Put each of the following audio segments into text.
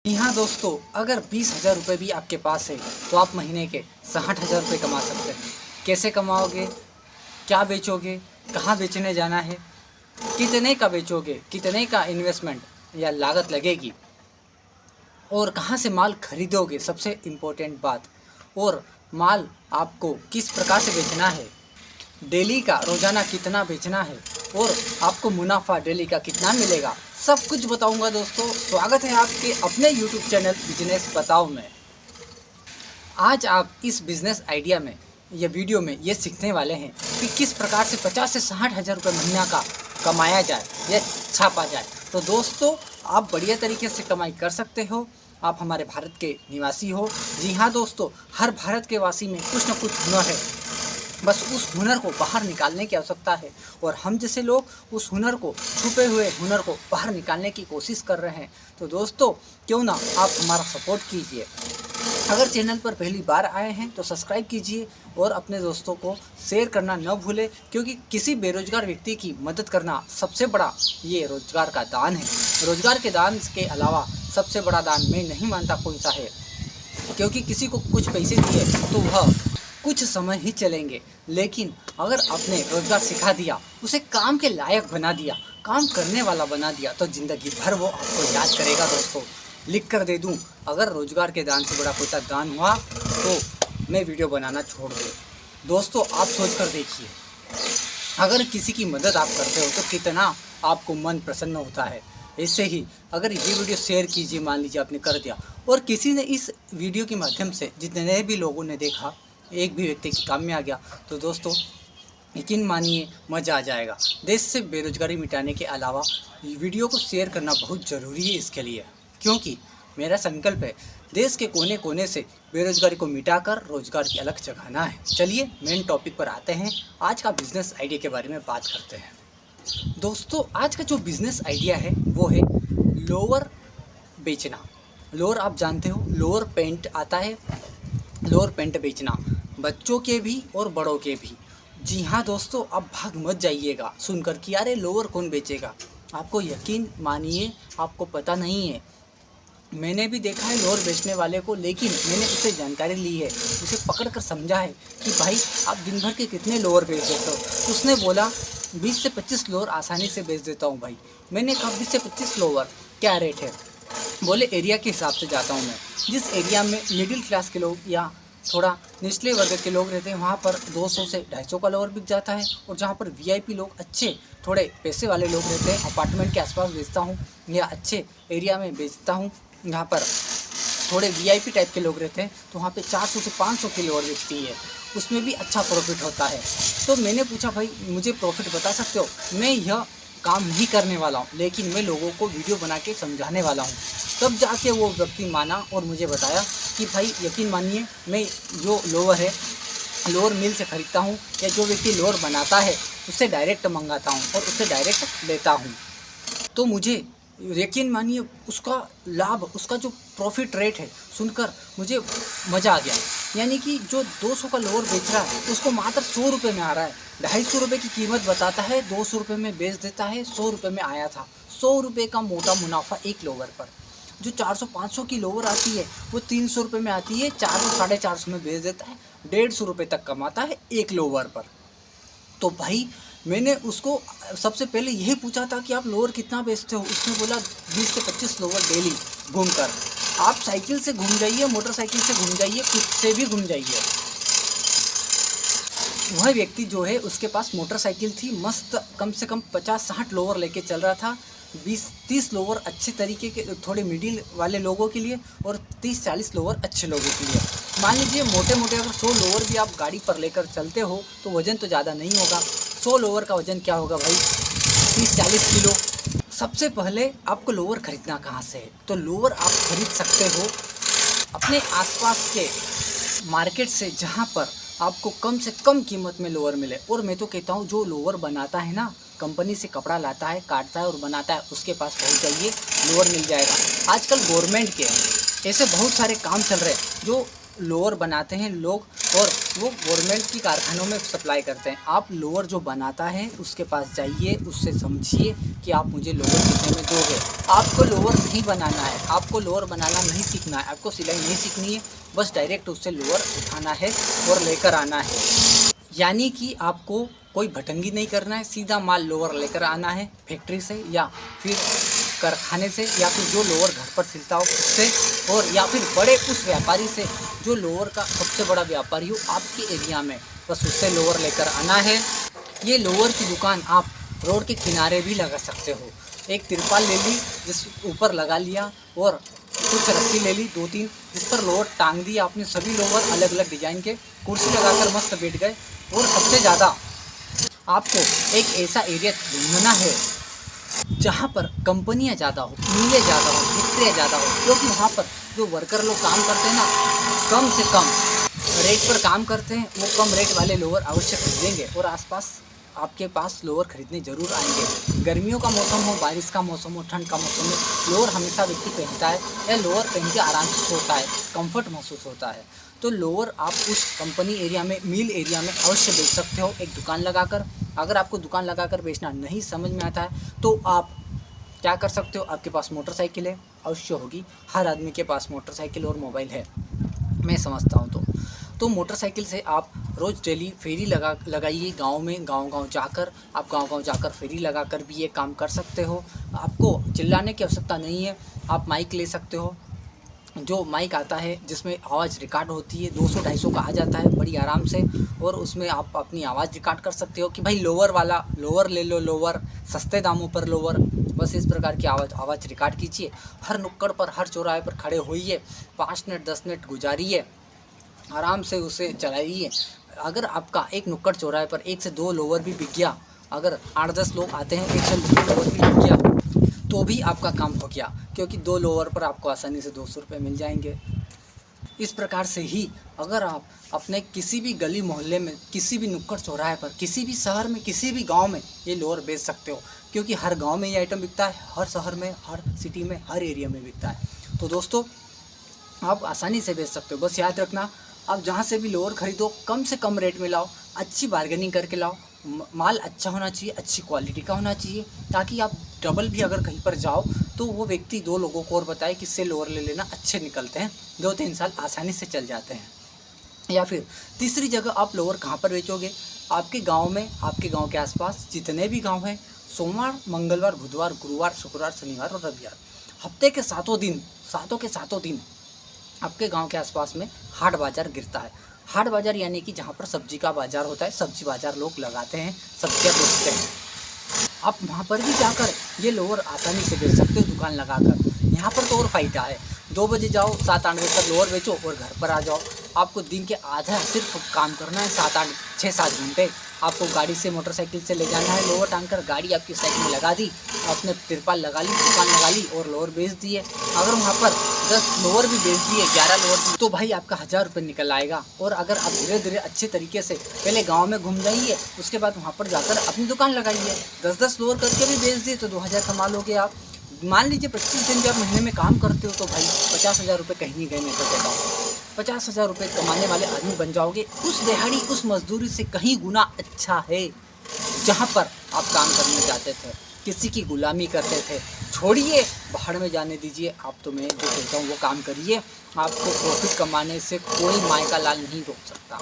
जी हाँ दोस्तों, अगर 20,000 रुपये भी आपके पास है तो आप महीने के 60,000 रुपये कमा सकते हैं। कैसे कमाओगे? क्या बेचोगे? कहाँ बेचने जाना है? कितने का बेचोगे? कितने का इन्वेस्टमेंट या लागत लगेगी? और कहाँ से माल खरीदोगे? सबसे इम्पोर्टेंट बात। और माल आपको किस प्रकार से बेचना है? डेली का रोज़ाना कितना बेचना है? और आपको मुनाफा डेली का कितना मिलेगा? सब कुछ बताऊंगा दोस्तों। स्वागत है आपके अपने YouTube चैनल बिजनेस बताओ में। आज आप इस बिज़नेस आइडिया में या वीडियो में ये सीखने वाले हैं कि किस प्रकार से 50 से 60,000 रुपये महीना का कमाया जाए या छापा जाए। तो दोस्तों, आप बढ़िया तरीके से कमाई कर सकते हो। आप हमारे भारत के निवासी हो। जी हाँ दोस्तों, हर भारत के वासी में कुछ ना कुछ हुनर है। बस उस हुनर को बाहर निकालने की आवश्यकता है और हम जैसे लोग उस हुनर को, छुपे हुए हुनर को बाहर निकालने की कोशिश कर रहे हैं। तो दोस्तों, क्यों ना आप हमारा सपोर्ट कीजिए। अगर चैनल पर पहली बार आए हैं तो सब्सक्राइब कीजिए और अपने दोस्तों को शेयर करना न भूलें, क्योंकि किसी बेरोजगार व्यक्ति की मदद करना सबसे बड़ा ये रोजगार का दान है। रोजगार के दान के अलावा सबसे बड़ा दान मैं नहीं मानता कौन सा है, क्योंकि किसी को कुछ पैसे दिए तो वह कुछ समय ही चलेंगे, लेकिन अगर आपने रोजगार सिखा दिया, उसे काम के लायक बना दिया, काम करने वाला बना दिया, तो ज़िंदगी भर वो आपको याद करेगा। दोस्तों, लिख कर दे दूं, अगर रोजगार के दान से बड़ा कोई सा दान हुआ तो मैं वीडियो बनाना छोड़ दूँ। दोस्तों, आप सोच कर देखिए, अगर किसी की मदद आप करते हो तो कितना आपको मन प्रसन्न होता है। ऐसे ही अगर ये वीडियो शेयर कीजिए, मान लीजिए आपने कर दिया और किसी ने इस वीडियो के माध्यम से, जितने भी लोगों ने देखा, एक भी व्यक्ति के काम में आ गया, तो दोस्तों यकीन मानिए मज़ा आ जाएगा। देश से बेरोजगारी मिटाने के अलावा वीडियो को शेयर करना बहुत ज़रूरी है इसके लिए, क्योंकि मेरा संकल्प है देश के कोने कोने से बेरोजगारी को मिटाकर रोजगार की अलग जगाना है। चलिए मेन टॉपिक पर आते हैं। आज का बिजनेस आइडिया के बारे में बात करते हैं। दोस्तों, आज का जो बिज़नेस आइडिया है वो है लोअर बेचना। लोअर आप जानते हो, लोअर पैंट आता है, लोअर पैंट बेचना, बच्चों के भी और बड़ों के भी। जी हाँ दोस्तों, आप भाग मत जाइएगा सुनकर कि यार लोअर कौन बेचेगा। आपको यकीन मानिए, आपको पता नहीं है। मैंने भी देखा है लोअर बेचने वाले को, लेकिन मैंने उससे जानकारी ली है, उसे पकड़ कर समझा है कि भाई आप दिन भर के कितने लोअर बेच देते हो। उसने बोला 20 से 25 लोअर आसानी से बेच देता हूँ भाई। मैंने कहा 20 से 25 लोअर क्या रेट है? बोले एरिया के हिसाब से जाता हूँ मैं। जिस एरिया में मिडिल क्लास के लोग या थोड़ा निचले वर्ग के लोग रहते हैं, वहाँ पर 200 से 250 का लोअर बिक जाता है। और जहाँ पर वीआईपी लोग, अच्छे थोड़े पैसे वाले लोग रहते हैं, अपार्टमेंट के आसपास बेचता हूँ या अच्छे एरिया में बेचता हूँ, जहाँ पर थोड़े वीआईपी टाइप के लोग रहते हैं, तो वहाँ पे 400 से 500 की लोअर बिकती है। उसमें भी अच्छा प्रॉफिट होता है। तो मैंने पूछा भाई मुझे प्रॉफिट बता सकते हो? मैं यह काम नहीं करने वाला हूँ, लेकिन मैं लोगों को वीडियो बना के समझाने वाला हूँ। तब जाके वो व्यक्ति माना और मुझे बताया कि भाई यकीन मानिए, मैं जो लोअर है लोअर मिल से ख़रीदता हूँ, या जो व्यक्ति लोअर बनाता है उससे डायरेक्ट मंगाता हूँ और उससे डायरेक्ट लेता हूँ। तो मुझे यकीन मानिए उसका लाभ, उसका जो प्रॉफिट रेट है सुनकर मुझे मज़ा आ गया। यानी कि जो 200 का लोअर बेच रहा है उसको मात्र 100 रुपये में आ रहा है। 250 रुपये की कीमत बताता है, 200 रुपये में बेच देता है। 100 रुपये में आया था। 100 रुपये का मोटा मुनाफा एक लोअर पर। जो 400-500 की लोअर आती है वो 300 रुपये में आती है, 400-450 में बेच देता है, 150 रुपये तक कमाता है एक लोअर पर। तो भाई मैंने उसको सबसे पहले यही पूछा था कि आप लोअर कितना बेचते हो? उसने बोला 20 से 25 लोअर डेली घूमकर। आप साइकिल से घूम जाइए, मोटरसाइकिल से घूम जाइए, खुद से भी घूम जाइए। वह व्यक्ति जो है उसके पास मोटरसाइकिल थी मस्त, कम से कम 50-60 लोअर लेके चल रहा था। 20-30 लोअर अच्छे तरीके के, थोड़े मिडिल वाले लोगों के लिए, और 30-40 लोअर अच्छे लोगों के लिए। मान लीजिए मोटे मोटे अगर 100 लोअर भी आप गाड़ी पर लेकर चलते हो तो वज़न तो ज़्यादा नहीं होगा। 100 लोअर का वज़न क्या होगा भाई? 30-40 किलो। सबसे पहले आपको लोअर खरीदना कहाँ से है? तो लोअर आप खरीद सकते हो अपने आसपास के मार्केट से, जहाँ पर आपको कम से कम कीमत में लोअर मिले। और मैं तो कहता हूँ जो लोअर बनाता है ना, कंपनी से कपड़ा लाता है, काटता है और बनाता है, उसके पास पहुँच जाइए, लोअर मिल जाएगा। आजकल गवर्नमेंट के ऐसे बहुत सारे काम चल रहे हैं जो लोअर बनाते हैं लोग और वो गवर्नमेंट की कारखानों में सप्लाई करते हैं। आप लोअर जो बनाता है उसके पास जाइए, उससे समझिए कि आप मुझे लोअर कितने में दोगे। आपको लोअर नहीं बनाना है, आपको लोअर बनाना नहीं सीखना है, आपको सिलाई नहीं सीखनी है, बस डायरेक्ट उससे लोअर उठाना है और लेकर आना है। यानी कि आपको कोई भटंगी नहीं करना है, सीधा माल लोअर लेकर आना है फैक्ट्री से या फिर कारखाने से, या फिर जो लोअर घर पर सिलता हो उससे, और या फिर बड़े उस व्यापारी से जो लोअर का सबसे बड़ा व्यापारी हो आपके एरिया में, बस उससे लोअर लेकर आना है। ये लोअर की दुकान आप रोड के किनारे भी लगा सकते हो। एक तिरपाल ले ली जिस ऊपर लगा लिया और कुछ रस्सी ले ली 2-3 जिस पर लोअर टांग दिया आपने, सभी लोअर अलग अलग डिजाइन के, कुर्सी लगाकर मस्त बैठ गए। और सबसे ज़्यादा आपको एक ऐसा एरिया ढूंढना है जहाँ पर कंपनियाँ ज़्यादा हो, मिलें ज़्यादा हो, फैक्ट्रियाँ ज़्यादा हो, क्योंकि वहाँ पर जो वर्कर लोग काम करते हैं ना, कम से कम रेट पर काम करते हैं, वो कम रेट वाले लोअर अवश्य खरीदेंगे और आसपास आपके पास लोअर खरीदने ज़रूर आएंगे। गर्मियों का मौसम हो, बारिश का मौसम हो, ठंड का मौसम हो, लोअर हमेशा व्यक्ति पहनता है या लोअर पहन के आराम से सोता है, कंफर्ट महसूस होता है। तो लोअर आप उस कंपनी एरिया में, मिल एरिया में अवश्य बेच सकते हो एक दुकान लगाकर। अगर आपको दुकान लगाकर बेचना नहीं समझ में आता है तो आप क्या कर सकते हो, आपके पास मोटरसाइकिल है, अवश्य होगी, हर आदमी के पास मोटरसाइकिल और मोबाइल है, मैं समझता हूँ। तो मोटरसाइकिल से आप रोज़ डेली फेरी लगाइए गांव में, गांव जाकर आप गांव जाकर फेरी लगाकर भी ये काम कर सकते हो। आपको चिल्लाने की आवश्यकता नहीं है, आप माइक ले सकते हो, जो माइक आता है जिसमें आवाज़ रिकॉर्ड होती है, 200-250 का आ जाता है बड़ी आराम से, और उसमें आप अपनी आवाज़ रिकॉर्ड कर सकते हो कि भाई लोअर वाला लोअर ले लो, लोअर सस्ते दामों पर लोअर। बस इस प्रकार की आवाज़ रिकॉर्ड कीजिए, हर नुक्कड़ पर, हर चौराहे पर खड़े होइए, 5 मिनट 10 मिनट गुजारिए, आराम से उसे चलाइए। अगर आपका एक नुक्कड़ चौराहे पर 1 से 2 लोअर भी बिक गया, अगर 8-10 लोग आते हैं, 1 से 2 लोअर भी बिक गया तो भी आपका काम हो गया, क्योंकि 2 लोअर पर आपको आसानी से 200 रुपये मिल जाएंगे। इस प्रकार से ही अगर आप अपने किसी भी गली मोहल्ले में, किसी भी नुक्कड़ चौराहे पर, किसी भी शहर में, किसी भी गांव में ये लोअर बेच सकते हो, क्योंकि हर गांव में ये आइटम बिकता है, हर शहर में, हर सिटी में, हर एरिया में बिकता है। तो दोस्तों आप आसानी से बेच सकते हो। बस याद रखना, आप जहाँ से भी लोअर खरीदो कम से कम रेट में लाओ, अच्छी बार्गेनिंग करके लाओ, माल अच्छा होना चाहिए, अच्छी क्वालिटी का होना चाहिए, ताकि आप डबल भी अगर कहीं पर जाओ तो वो व्यक्ति 2 लोगों को और बताए कि इससे लोअर ले लेना, अच्छे निकलते हैं, 2-3 साल आसानी से चल जाते हैं। या फिर तीसरी जगह आप लोअर कहाँ पर बेचोगे, आपके गांव में, आपके गांव के आसपास जितने भी गांव हैं, सोमवार, मंगलवार, बुधवार, गुरुवार, शुक्रवार, शनिवार और रविवार, हफ्ते के 7 दिन, सातों के 7 दिन आपके गांव के आसपास में हाट बाज़ार गिरता है। हाट बाज़ार यानी कि जहाँ पर सब्जी का बाज़ार होता है, सब्जी बाज़ार लोग लगाते हैं, सब्जियाँ बेचते हैं। आप वहाँ पर भी जाकर ये लोअर आसानी से बेच सकते हो दुकान लगाकर। यहाँ पर तो और फ़ायदा है, 2 बजे जाओ, 7-8 बजे तक लोअर बेचो और घर पर आ जाओ। आपको दिन के आधा सिर्फ काम करना है, 6-7 घंटे। आपको गाड़ी से, मोटरसाइकिल से ले जाना है लोअर टांग कर, गाड़ी आपकी साइड में लगा दी, आपने तिरपाल लगा ली, दुकान लगा ली और लोअर बेच दिए। अगर वहाँ पर 10 लोअर भी बेच दिए, 11 लोअर, तो भाई आपका 1000 रुपये निकल आएगा। और अगर आप धीरे धीरे अच्छे तरीके से पहले गांव में घूम जाइए, उसके बाद वहाँ पर जाकर अपनी दुकान लगाइए, 10-10 लोअर करके भी बेच दिए तो 2000 कमा लोगे आप। मान लीजिए 25 दिन जब महीने में काम करते हो तो भाई 50,000 रुपये कहीं नहीं गए, मैं तो कहता हूँ 50,000 रुपये कमाने वाले आदमी बन जाओगे। उस दिहाड़ी, उस मजदूरी से कहीं गुना अच्छा है जहाँ पर आप काम करने जाते थे, किसी की गुलामी करते थे। छोड़िए, बाहर में जाने दीजिए, आप तो मैं जो कहता हूँ वो काम करिए, आपको प्रॉफिट कमाने से कोई माय का लाल नहीं रोक सकता।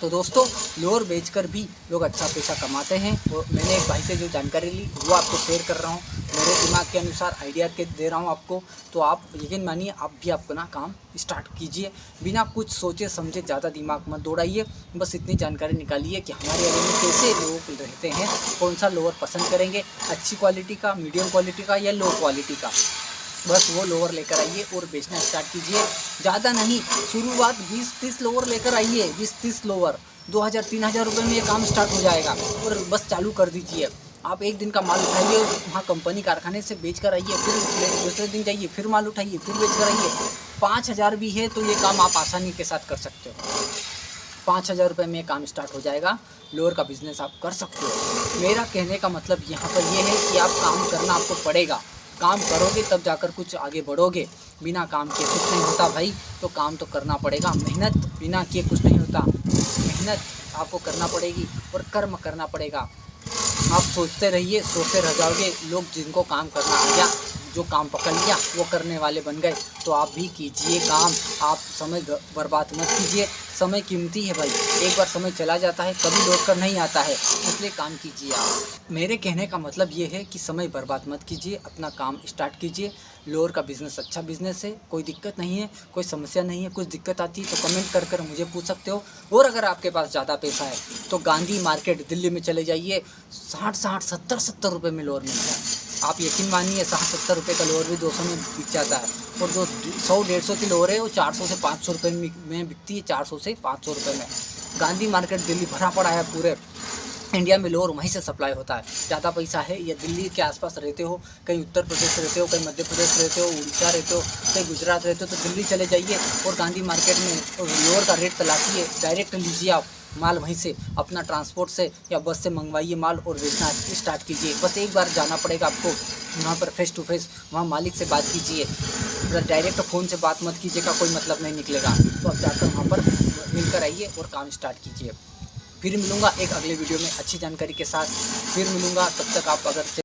तो दोस्तों लोअर बेचकर भी लोग अच्छा पैसा कमाते हैं, और मैंने एक भाई से जो जानकारी ली वो आपको शेयर कर रहा हूँ, मेरे दिमाग के अनुसार आइडिया के दे रहा हूँ आपको। तो आप यकीन मानिए, आप भी अपना काम स्टार्ट कीजिए, बिना कुछ सोचे समझे, ज़्यादा दिमाग मत दौड़ाइए, बस इतनी जानकारी निकालिए कि हमारे एरिया में कैसे लोग रहते हैं, कौन सा लोअर पसंद करेंगे, अच्छी क्वालिटी का, मीडियम क्वालिटी का या लो क्वालिटी का। बस वो लोअर लेकर आइए और बेचना स्टार्ट कीजिए। ज़्यादा नहीं, शुरुआत 20-30 लोअर लेकर आइए, 20-30 लोअर, 2,000-3,000 रुपये में ये काम स्टार्ट हो जाएगा। और बस चालू कर दीजिए। आप एक दिन का माल उठाइए, वहाँ कंपनी कारखाने से बेच कर आइए, फिर दूसरे दिन जाइए, फिर माल उठाइए, फिर बेच कर आइए। 5,000 भी है तो ये काम आप आसानी के साथ कर सकते हो। 5,000 रुपये में काम स्टार्ट हो जाएगा, लोअर का बिज़नेस आप कर सकते हो। मेरा कहने का मतलब यहाँ पर ये है कि आप काम करना आपको पड़ेगा, काम करोगे तब जाकर कुछ आगे बढ़ोगे। बिना काम किए कुछ नहीं होता भाई, तो काम तो करना पड़ेगा। मेहनत बिना किए कुछ नहीं होता, मेहनत आपको करना पड़ेगी और कर्म करना पड़ेगा। आप सोचते रहिए, सोचते रह जाओगे। लोग जिनको काम करना आ गया, जो काम पकड़ लिया वो करने वाले बन गए। तो आप भी कीजिए काम, आप समय बर्बाद मत कीजिए। समय कीमती है भाई, एक बार समय चला जाता है, कभी लौट कर नहीं आता है, इसलिए काम कीजिए आप। मेरे कहने का मतलब ये है कि समय बर्बाद मत कीजिए, अपना काम स्टार्ट कीजिए। लोअर का बिज़नेस अच्छा बिज़नेस है, कोई दिक्कत नहीं है, कोई समस्या नहीं है। कुछ दिक्कत आती है तो कमेंट कर मुझे पूछ सकते हो। और अगर आपके पास ज़्यादा पैसा है तो गांधी मार्केट दिल्ली में चले जाइए, 60-70 रुपये में लोअर मिलता है। आप यकीन मानिए, 60-70 रुपये का लोअर भी 200 में बिक जाता है, और जो 100-150 की लोअर है वो 400 से 500 रुपये में बिकती है, 400 से 500 रुपये में। गांधी मार्केट दिल्ली भरा पड़ा है, पूरे इंडिया में लोअर वहीं से सप्लाई होता है। ज़्यादा पैसा है या दिल्ली के आसपास रहते हो, कहीं उत्तर प्रदेश रहते हो, कहीं मध्य प्रदेश रहते हो, उड़ीसा रहते हो, कहीं गुजरात रहते हो, तो दिल्ली चले जाइए और गांधी मार्केट में लोअर का रेट तलाशिए, डायरेक्ट लीजिए आप माल वहीं से, अपना ट्रांसपोर्ट से या बस से मंगवाइए माल और बेचना स्टार्ट कीजिए। बस एक बार जाना पड़ेगा आपको वहाँ पर, फेस टू फेस वहाँ मालिक से बात कीजिए। अगर डायरेक्ट फ़ोन से बात मत कीजिएगा, कोई मतलब नहीं निकलेगा। तो आप जाकर वहाँ पर मिलकर आइए और काम स्टार्ट कीजिए। फिर मिलूँगा एक अगले वीडियो में अच्छी जानकारी के साथ, फिर मिलूँगा। तब तक आप अगर